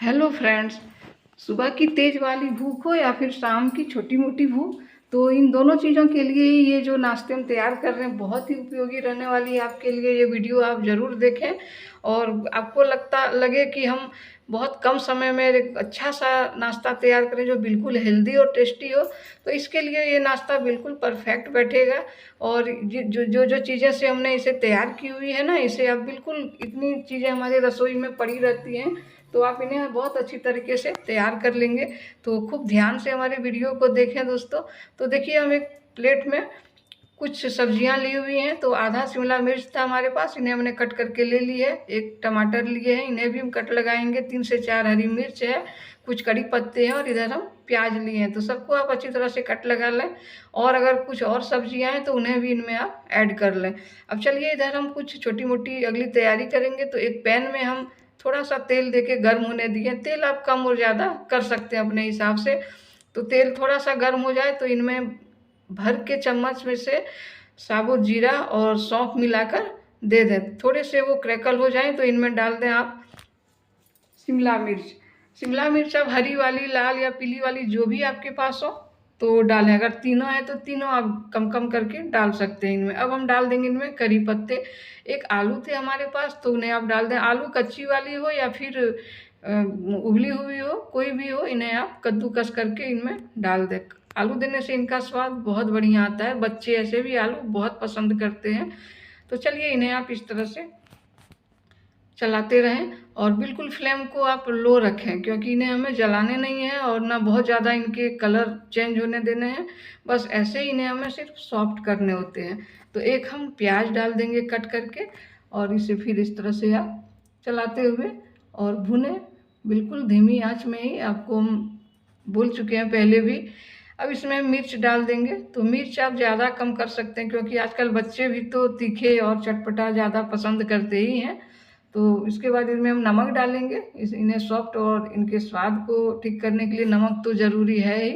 Hello friends. सुबह की तेज़ वाली भूख हो या फिर शाम की छोटी मोटी भूख, तो इन दोनों चीज़ों के लिए ही ये जो नाश्ते हम तैयार कर रहे हैं बहुत ही उपयोगी रहने वाली है आपके लिए। ये वीडियो आप ज़रूर देखें और आपको लगे कि हम बहुत कम समय में एक अच्छा सा नाश्ता तैयार करें जो बिल्कुल हेल्दी और टेस्टी हो। तो इसके लिए ये नाश्ता बिल्कुल परफेक्ट बैठेगा। और जो जो जो चीज़ें से हमने इसे तैयार की हुई है ना, इसे आप बिल्कुल, इतनी चीज़ें हमारी रसोई में पड़ी रहती हैं तो आप इन्हें बहुत अच्छी तरीके से तैयार कर लेंगे। तो खूब ध्यान से हमारे वीडियो को देखें दोस्तों। तो देखिए, हम एक प्लेट में कुछ सब्जियां ली हुई हैं। तो आधा शिमला मिर्च था हमारे पास, इन्हें हमने कट करके ले ली है। एक टमाटर लिए हैं, इन्हें भी हम कट लगाएंगे। 3 से 4 हरी मिर्च है, कुछ कड़ी पत्ते हैं और इधर हम प्याज लिए हैं। तो सबको आप अच्छी तरह से कट लगा लें। और अगर कुछ और सब्जियां हैं तो उन्हें भी इनमें आप ऐड कर लें। अब चलिए, इधर हम कुछ छोटी मोटी अगली तैयारी करेंगे। तो एक पैन में हम थोड़ा सा तेल देके गर्म होने दिए। तेल आप कम और ज़्यादा कर सकते हैं अपने हिसाब से। तो तेल थोड़ा सा गर्म हो जाए तो इनमें भर के चम्मच में से साबुत जीरा और सौंफ मिलाकर दे दें। थोड़े से वो क्रैकल हो जाएं तो इनमें डाल दें आप शिमला मिर्च। शिमला मिर्च अब हरी वाली, लाल या पीली वाली, जो भी आपके पास हो तो डालें। अगर तीनों है तो तीनों आप कम कम करके डाल सकते हैं इनमें। अब हम डाल देंगे इनमें करी पत्ते। एक आलू थे हमारे पास तो उन्हें आप डाल दें। आलू कच्ची वाली हो या फिर उबली हुई हो, कोई भी हो, इन्हें आप कद्दूकस करके इनमें डाल दें। आलू देने से इनका स्वाद बहुत बढ़िया आता है। बच्चे ऐसे भी आलू बहुत पसंद करते हैं। तो चलिए, इन्हें आप इस तरह से चलाते रहें और बिल्कुल फ्लेम को आप लो रखें, क्योंकि इन्हें हमें जलाने नहीं है और ना बहुत ज़्यादा इनके कलर चेंज होने देने हैं। बस ऐसे ही इन्हें हमें सिर्फ सॉफ्ट करने होते हैं। तो एक हम प्याज डाल देंगे कट करके और इसे फिर इस तरह से आप चलाते हुए और भुने, बिल्कुल धीमी आंच में ही। आपको हम बोल चुके हैं पहले भी। अब इसमें मिर्च डाल देंगे। तो मिर्च आप ज़्यादा कम कर सकते हैं, क्योंकि आजकल बच्चे भी तो तीखे और चटपटा ज़्यादा पसंद करते ही हैं। तो इसके बाद इनमें हम नमक डालेंगे। इन्हें सॉफ्ट और इनके स्वाद को ठीक करने के लिए नमक तो ज़रूरी है ही।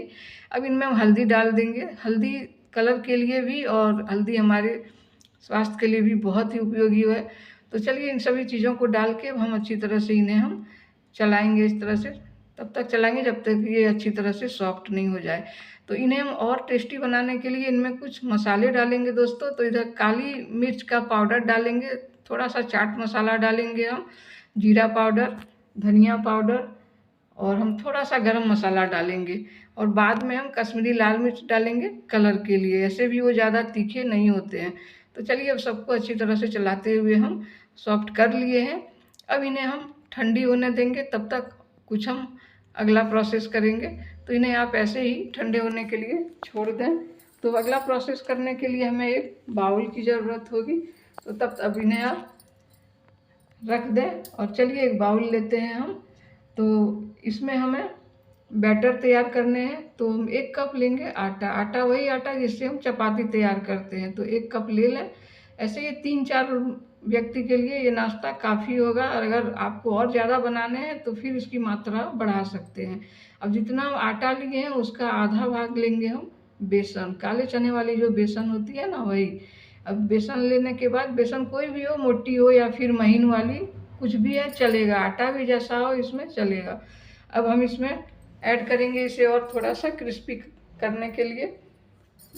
अब इनमें हम हल्दी डाल देंगे। हल्दी कलर के लिए भी और हल्दी हमारे स्वास्थ्य के लिए भी बहुत ही उपयोगी है। तो चलिए, इन सभी चीज़ों को डाल के हम अच्छी तरह से इन्हें हम चलाएंगे इस तरह से। तब तक चलाएंगे जब तक ये अच्छी तरह से सॉफ्ट नहीं हो जाए। तो इन्हें हम और टेस्टी बनाने के लिए इनमें कुछ मसाले डालेंगे दोस्तों। तो इधर काली मिर्च का पाउडर डालेंगे, थोड़ा सा चाट मसाला डालेंगे हम, जीरा पाउडर, धनिया पाउडर, और हम थोड़ा सा गरम मसाला डालेंगे। और बाद में हम कश्मीरी लाल मिर्च डालेंगे कलर के लिए। ऐसे भी वो ज़्यादा तीखे नहीं होते हैं। तो चलिए, अब सबको अच्छी तरह से चलाते हुए हम सॉफ्ट कर लिए हैं। अब इन्हें हम ठंडी होने देंगे। तब तक कुछ हम अगला प्रोसेस करेंगे। तो इन्हें आप ऐसे ही ठंडे होने के लिए छोड़ दें। तो अगला प्रोसेस करने के लिए हमें एक बाउल की ज़रूरत होगी। तो अब इन्हें आप रख दें। और चलिए, एक बाउल लेते हैं हम। तो इसमें हमें बैटर तैयार करने हैं। तो हम 1 कप लेंगे आटा। आटा वही आटा जिससे हम चपाती तैयार करते हैं। तो 1 कप ले लें। ऐसे ये 3-4 व्यक्ति के लिए ये नाश्ता काफ़ी होगा। और अगर आपको और ज़्यादा बनाने हैं तो फिर इसकी मात्रा बढ़ा सकते हैं। अब जितना हम आटा लिए हैं उसका आधा भाग लेंगे हम बेसन। काले चने वाली जो बेसन होती है ना, वही। अब बेसन लेने के बाद, बेसन कोई भी हो, मोटी हो या फिर महीन वाली, कुछ भी है चलेगा। आटा भी जैसा हो इसमें चलेगा। अब हम इसमें ऐड करेंगे इसे और थोड़ा सा क्रिस्पी करने के लिए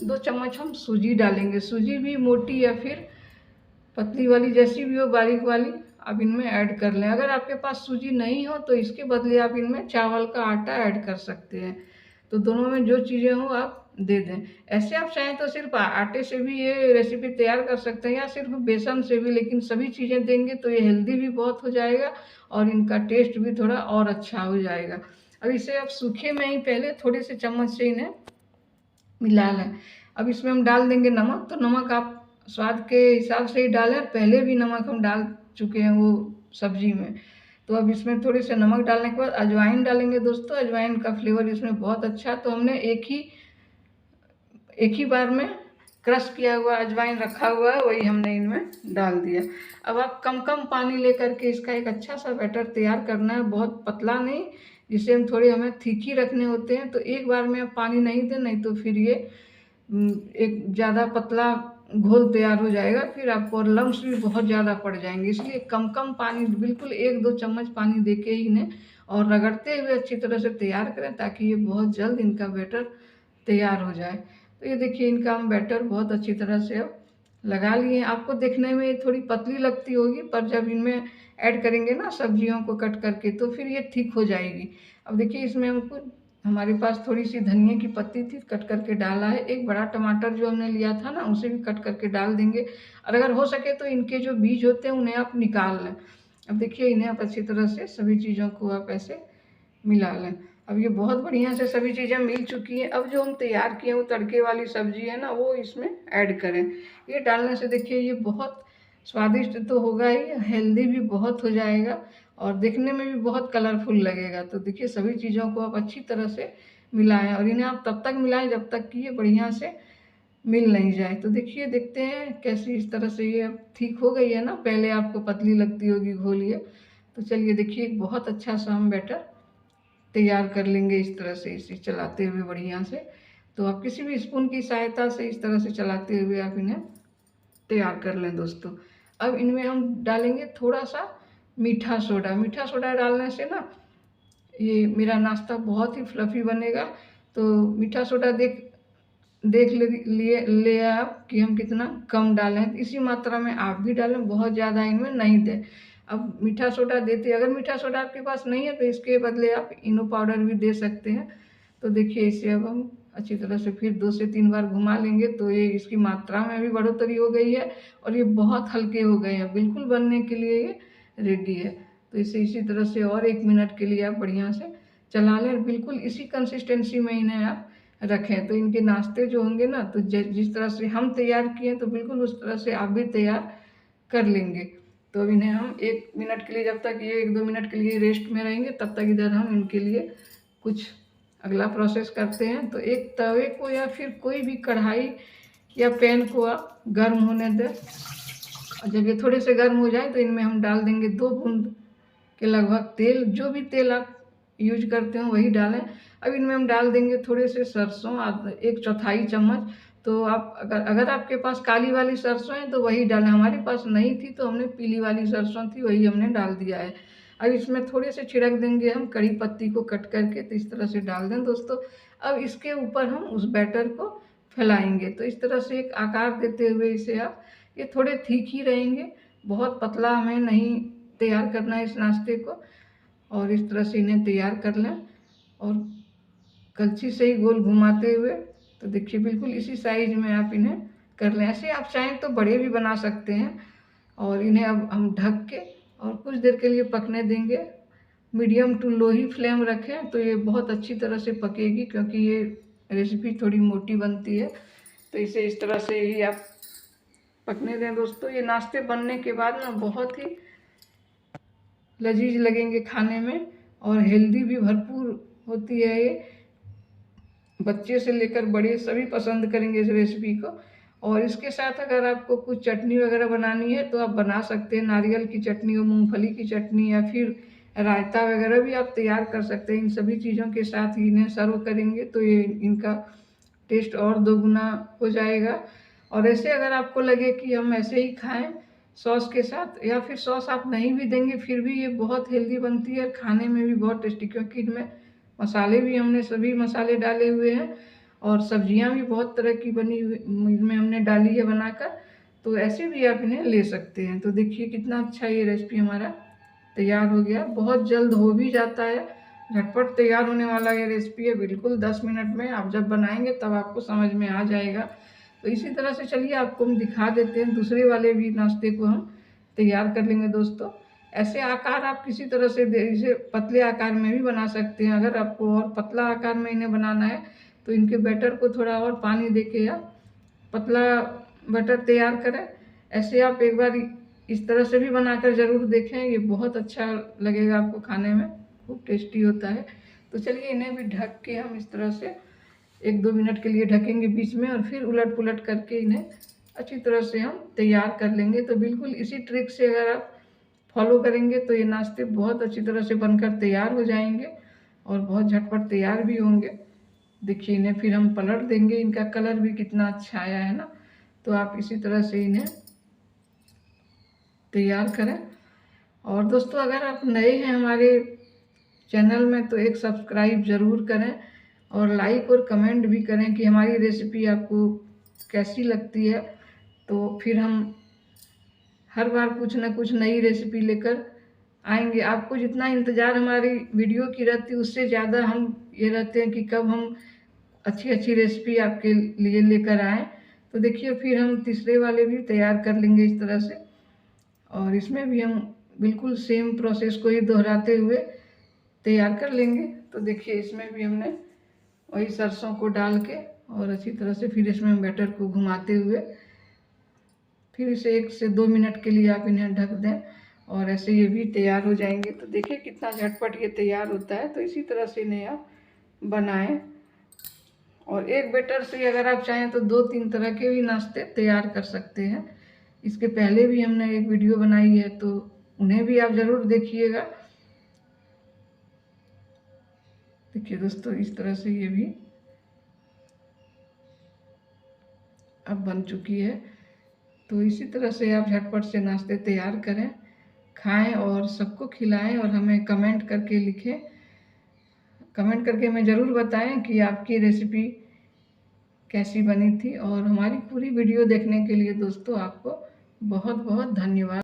2 चम्मच हम सूजी डालेंगे। सूजी भी मोटी या फिर पतली वाली, जैसी भी हो, बारीक वाली, आप इनमें ऐड कर लें। अगर आपके पास सूजी नहीं हो तो इसके बदले आप इनमें चावल का आटा ऐड कर सकते हैं। तो दोनों में जो चीज़ें हो आप दे दें। ऐसे आप चाहें तो सिर्फ आटे से भी ये रेसिपी तैयार कर सकते हैं या सिर्फ बेसन से भी, लेकिन सभी चीज़ें देंगे तो ये हेल्दी भी बहुत हो जाएगा और इनका टेस्ट भी थोड़ा और अच्छा हो जाएगा। अब इसे आप सूखे में ही पहले थोड़े से चम्मच से इन्हें मिला लें। अब इसमें हम डाल देंगे नमक। तो नमक आप स्वाद के हिसाब से ही डालें। पहले भी नमक हम डाल चुके हैं वो सब्जी में। तो अब इसमें थोड़े से नमक डालने के बाद अजवाइन डालेंगे दोस्तों। अजवाइन का फ्लेवर इसमें बहुत अच्छा। तो हमने एक ही बार में क्रश किया हुआ अजवाइन रखा हुआ है, वही हमने इनमें डाल दिया। अब आप कम कम पानी लेकर के इसका एक अच्छा सा बैटर तैयार करना है, बहुत पतला नहीं, जिसे हम थोड़ी हमें थिकी रखने होते हैं। तो एक बार में आप पानी नहीं दें, नहीं तो फिर ये एक ज़्यादा पतला घोल तैयार हो जाएगा, फिर आपको और लम्स भी बहुत ज़्यादा पड़ जाएंगे। इसलिए कम कम पानी, बिल्कुल 1-2 चम्मच पानी देके ही इन्हें और रगड़ते हुए अच्छी तरह से तैयार करें ताकि ये बहुत जल्द इनका बैटर तैयार हो जाए। तो ये देखिए इनका हम बैटर बहुत अच्छी तरह से अब लगा लिए। आपको देखने में थोड़ी पतली लगती होगी, पर जब इनमें ऐड करेंगे ना सब्जियों को कट करके तो फिर ये ठीक हो जाएगी। अब देखिए इसमें हमको हमारे पास थोड़ी सी धनिया की पत्ती थी, कट करके डाला है। एक बड़ा टमाटर जो हमने लिया था ना उसे भी कट करके डाल देंगे, और अगर हो सके तो इनके जो बीज होते हैं उन्हें आप निकाल लें। अब देखिए इन्हें आप अच्छी तरह से सभी चीज़ों को आप ऐसे मिला लें। अब ये बहुत बढ़िया से सभी चीज़ें मिल चुकी हैं। अब जो हम तैयार किए वो तड़के वाली सब्जी है ना वो इसमें ऐड करें। ये डालने से देखिए ये बहुत स्वादिष्ट तो होगा ही, हेल्दी भी बहुत हो जाएगा और देखने में भी बहुत कलरफुल लगेगा। तो देखिए सभी चीज़ों को आप अच्छी तरह से मिलाएं, और इन्हें आप तब तक मिलाएं जब तक कि ये बढ़िया से मिल नहीं जाए। तो देखिए देखते हैं कैसी इस तरह से ये अब ठीक हो गई है ना, पहले आपको पतली लगती होगी घोल ये। तो चलिए देखिए बहुत अच्छा सा हम बैटर तैयार कर लेंगे इस तरह से, इसे चलाते हुए बढ़िया से। तो आप किसी भी स्पून की सहायता से इस तरह से चलाते हुए आप इन्हें तैयार कर लें दोस्तों। अब इनमें हम डालेंगे थोड़ा सा मीठा सोडा। मीठा सोडा डालने से ना ये मेरा नाश्ता बहुत ही फ्लफ़ी बनेगा। तो मीठा सोडा देख देख ले आप कि हम कितना कम डालें, इसी मात्रा में आप भी डालें, बहुत ज़्यादा इनमें नहीं दें। अब मीठा सोडा देते, अगर मीठा सोडा आपके पास नहीं है तो इसके बदले आप इनो पाउडर भी दे सकते हैं। तो देखिए इसे अब हम अच्छी तरह से फिर 2 से 3 बार घुमा लेंगे तो ये इसकी मात्रा में भी बढ़ोतरी हो गई है और ये बहुत हल्के हो गए हैं, बिल्कुल बनने के लिए ये रेडी है। तो इसे इसी तरह से और 1 मिनट के लिए आप बढ़िया से चला लें, बिल्कुल इसी कंसिस्टेंसी में इन्हें आप रखें। तो इनके नाश्ते जो होंगे ना तो जिस तरह से हम तैयार किए तो बिल्कुल उस तरह से आप भी तैयार कर लेंगे। तो अब इन्हें हम 1 मिनट के लिए, जब तक ये 1-2 मिनट के लिए रेस्ट में रहेंगे तब तक इधर हम इनके लिए कुछ अगला प्रोसेस करते हैं। तो एक तवे को या फिर कोई भी कढ़ाई या पैन को आप गर्म होने दें, और जब ये थोड़े से गर्म हो जाए तो इनमें हम डाल देंगे 2 बूंद के लगभग तेल। जो भी तेल आप यूज करते हो वही डालें। अब इनमें हम डाल देंगे थोड़े से सरसों, 1/4 चम्मच। तो आप अगर आपके पास काली वाली सरसों है तो वही डालें, हमारे पास नहीं थी तो हमने पीली वाली सरसों थी वही हमने डाल दिया है। अब इसमें थोड़े से छिड़क देंगे हम कड़ी पत्ती को कट करके, तो इस तरह से डाल दें दोस्तों। अब इसके ऊपर हम उस बैटर को फैलाएंगे। तो इस तरह से एक आकार देते हुए इसे आप, ये थोड़े ठीक ही रहेंगे, बहुत पतला हमें नहीं तैयार करना है इस नाश्ते को। और इस तरह से इन्हें तैयार कर लें और कलछी से ही गोल घुमाते हुए, तो देखिए बिल्कुल इसी साइज में आप इन्हें कर लें। ऐसे आप चाहें तो बड़े भी बना सकते हैं। और इन्हें अब हम ढक के और कुछ देर के लिए पकने देंगे। मीडियम टू लो ही फ्लेम रखें तो ये बहुत अच्छी तरह से पकेगी, क्योंकि ये रेसिपी थोड़ी मोटी बनती है। तो इसे इस तरह से ही आप पकने दें दोस्तों। ये नाश्ते बनने के बाद ना बहुत ही लजीज लगेंगे खाने में, और हेल्दी भी भरपूर होती है ये। बच्चे से लेकर बड़े सभी पसंद करेंगे इस रेसिपी को। और इसके साथ अगर आपको कुछ चटनी वगैरह बनानी है तो आप बना सकते हैं, नारियल की चटनी और मूंगफली की चटनी, या फिर रायता वगैरह भी आप तैयार कर सकते हैं। इन सभी चीज़ों के साथ ही इन्हें सर्व करेंगे तो ये इनका टेस्ट और दोगुना हो जाएगा। और ऐसे अगर आपको लगे कि हम ऐसे ही खाएं सॉस के साथ, या फिर सॉस आप नहीं भी देंगे फिर भी ये बहुत हेल्दी बनती है, खाने में भी बहुत टेस्टी, क्योंकि इनमें मसाले भी हमने सभी मसाले डाले हुए हैं और सब्जियां भी बहुत तरह की बनी हुई इनमें हमने डाली है बनाकर। तो ऐसे भी आप इन्हें ले सकते हैं। तो देखिए कितना अच्छा ये रेसिपी हमारा तैयार हो गया, बहुत जल्द हो भी जाता है, झटपट तैयार होने वाला ये रेसिपी है, बिल्कुल 10 मिनट में। आप जब बनाएंगे तब आपको समझ में आ जाएगा। तो इसी तरह से चलिए आपको हम दिखा देते हैं, दूसरे वाले भी नाश्ते को हम तैयार कर लेंगे दोस्तों। ऐसे आकार आप किसी तरह से इसे पतले आकार में भी बना सकते हैं। अगर आपको और पतला आकार में इन्हें बनाना है तो इनके बैटर को थोड़ा और पानी देके आप पतला बैटर तैयार करें। ऐसे आप एक बार इस तरह से भी बनाकर ज़रूर देखें, ये बहुत अच्छा लगेगा आपको खाने में, खूब टेस्टी होता है। तो चलिए इन्हें भी ढक के हम इस तरह से 1-2 मिनट के लिए ढकेंगे बीच में, और फिर उलट पुलट करके इन्हें अच्छी तरह से हम तैयार कर लेंगे। तो बिल्कुल इसी ट्रिक से अगर आप फॉलो करेंगे तो ये नाश्ते बहुत अच्छी तरह से बनकर तैयार हो जाएंगे और बहुत झटपट तैयार भी होंगे। देखिए इन्हें फिर हम पलट देंगे, इनका कलर भी कितना अच्छा आया है ना। तो आप इसी तरह से इन्हें तैयार करें। और दोस्तों अगर आप नए हैं हमारे चैनल में तो एक सब्सक्राइब ज़रूर करें और लाइक और कमेंट भी करें कि हमारी रेसिपी आपको कैसी लगती है। तो फिर हम हर बार कुछ ना कुछ नई रेसिपी लेकर आएंगे। आपको जितना इंतज़ार हमारी वीडियो की रहती है उससे ज़्यादा हम ये रहते हैं कि कब हम अच्छी अच्छी रेसिपी आपके लिए लेकर आएँ। तो देखिए फिर हम तीसरे वाले भी तैयार कर लेंगे इस तरह से, और इसमें भी हम बिल्कुल सेम प्रोसेस को ही दोहराते हुए तैयार कर लेंगे। तो देखिए इसमें भी हमने वही सरसों को डाल के और अच्छी तरह से फिर इसमें बैटर को घुमाते हुए फिर इसे 1 से 2 मिनट के लिए आप इन्हें ढक दें और ऐसे ये भी तैयार हो जाएंगे। तो देखिए कितना झटपट ये तैयार होता है। तो इसी तरह से इन्हें आप बनाएं और एक बैटर से अगर आप चाहें तो 2-3 तरह के भी नाश्ते तैयार कर सकते हैं। इसके पहले भी हमने एक वीडियो बनाई है तो उन्हें भी आप ज़रूर देखिएगा। देखिए दोस्तों इस तरह से ये भी अब बन चुकी है। तो इसी तरह से आप झटपट से नाश्ते तैयार करें, खाएं और सबको खिलाएं और हमें कमेंट करके लिखें। कमेंट करके हमें ज़रूर बताएं कि आपकी रेसिपी कैसी बनी थी। और हमारी पूरी वीडियो देखने के लिए दोस्तों आपको बहुत बहुत धन्यवाद।